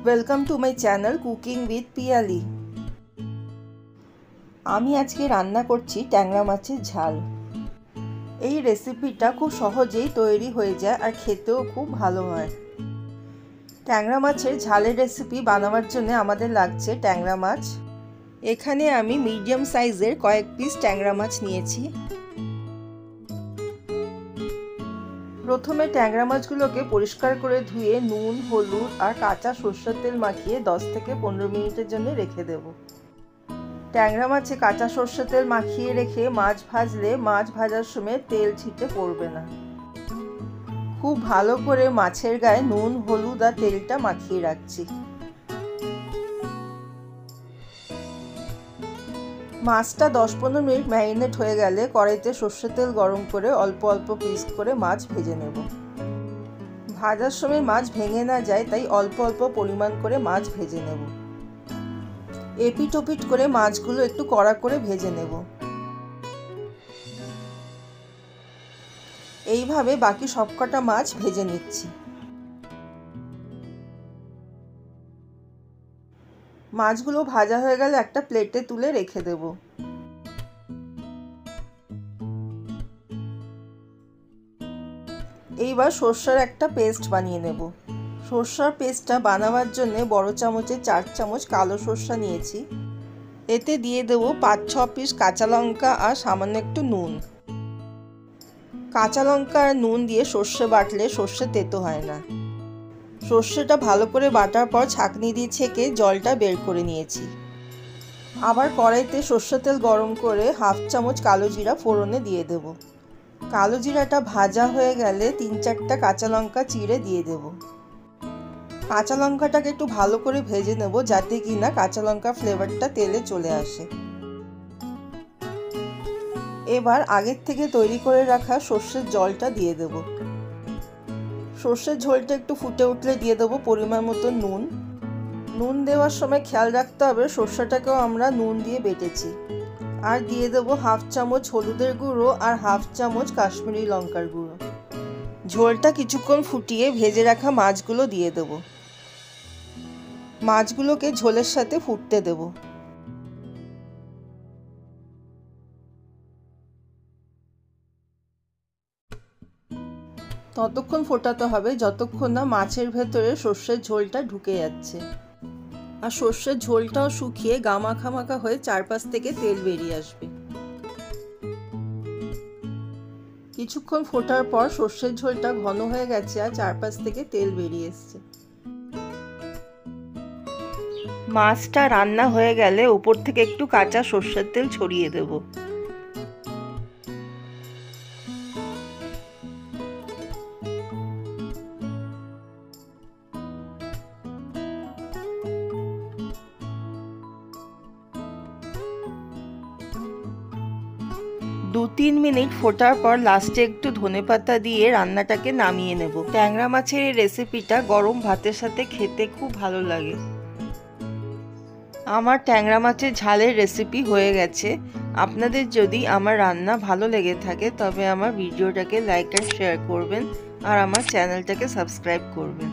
Welcome to my channel cooking with Piyali. আমি আজকে রান্না করছি ট্যাংরা মাছের ঝাল। এই রেসিপিটা খুব সহজেই তৈরি হয়ে যায় আর খেতেও খুব ভালো হয়। ট্যাংরা মাছের ঝালের রেসিপি বানাবার জন্য আমাদের লাগছে ট্যাংরা মাছ। এখানে আমি মিডিয়াম সাইজের কয়েক পিস ট্যাংরা মাছ নিয়েছি। প্রথমে ট্যাংরা মাছগুলোকে পরিষ্কার করে ধুয়ে নুন, হলুদ আর কাঁচা সরষের তেল মাখিয়ে 10 থেকে 15 মিনিটের জন্য রেখে দেব। ট্যাংরা মাছে কাঁচা সরষের তেল মাখিয়ে রেখে মাছ ভাজলে মাছ ভাজার সময় তেল ছিটে পড়বে না। খুব ভালো করে মাছের গায়ে নুন, হলুদ আর তেলটা মাখিয়ে রাখছি। মাছটা 10-15 মিনিট ম্যারিনেট হয়ে গেলে কড়াইতে সরষের তেল গরম করে অল্প অল্প পিস করে মাছ ভেজে নেব। ভাজার সময় মাছ ভেঙে না যায় তাই অল্প অল্প পরিমাণ করে মাছ ভেজে নেব। এপিট ওপিট করে মাছগুলো একটু কড়া করে ভেজে নেব। এইভাবে বাকি সবকটা মাছ ভেজে নিচ্ছি। মাছগুলো ভাজা হয়ে গেলে একটা প্লেটে তুলে রেখে দেব। এইবার সরষের একটা পেস্ট বানিয়ে নেব। সরষের পেস্টটা বানাবার জন্য বড় চামচে 4 চামচ কালো সরষা নিয়েছি। এতে দিয়ে দেবো 5-6 পিস কাঁচা লঙ্কা আর সামান্য একটু নুন। কাঁচা লঙ্কা আর নুন দিয়ে সর্ষে বাটলে সর্ষে তেতো হয় না। সর্ষেটা ভালো করে বাটার পর ছাঁকনি দিয়ে ছেঁকে জলটা বের করে নিয়েছি। আবার কড়াইতে সর্ষের তেল গরম করে 1/2 চামচ কালো জিরা ফোড়নে দিয়ে দেব। কালো জিরাটা ভাজা হয়ে গেলে 3-4টা কাঁচা লঙ্কা চিড়ে দিয়ে দেব। কাঁচা লঙ্কাটাকে একটু ভালো করে ভেজে নেব যাতে কিনা কাঁচা লঙ্কার ফ্লেভারটা তেলে চলে আসে। এবার আগের থেকে তৈরি করে রাখা সর্ষের জলটা দিয়ে দেব। সর্ষের ঝোলটা একটু ফুটে উঠলে দিয়ে দেবো পরিমাণ মতো নুন। নুন দেওয়ার সময় খেয়াল রাখতে হবে সর্ষেটাকেও আমরা নুন দিয়ে বেটেছি। আর দিয়ে দেবো 1/2 চামচ হলুদের গুঁড়ো আর 1/2 চামচ কাশ্মীরি লঙ্কার গুঁড়ো। ঝোলটা কিছুক্ষণ ফুটিয়ে ভেজে রাখা মাছগুলো দিয়ে দেব। মাছগুলোকে ঝোলের সাথে ফুটতে দেব। ততক্ষণ ফোটাতে হবে যতক্ষণ না মাছের ভেতরে সর্ষের ঝোলটা ঢুকে যাচ্ছে আর সর্ষের ঝোলটাও শুকিয়ে গামাখা মাখা হয়ে চারপাশ থেকে তেল বেরিয়ে আসবে। কিছুক্ষণ ফোটার পর সর্ষের ঝোলটা ঘন হয়ে গেছে আর চারপাশ থেকে তেল বেরিয়ে এসছে। মাছটা রান্না হয়ে গেলে উপর থেকে একটু কাঁচা সর্ষের তেল ছড়িয়ে দেব। দু-তিন মিনিট ফোটার পর লাস্টে একটু ধনেপাতা দিয়ে রান্নাটাকে নামিয়ে নেব। ট্যাংরা মাছের এই রেসিপিটা গরম ভাতের সাথে খেতে খুব ভালো লাগে। আমার ট্যাংরা মাছের ঝালের রেসিপি হয়ে গেছে। আপনাদের যদি আমার রান্না ভালো লেগে থাকে তবে আমার ভিডিওটাকে লাইক আর শেয়ার করবেন আর আমার চ্যানেলটাকে সাবস্ক্রাইব করবেন।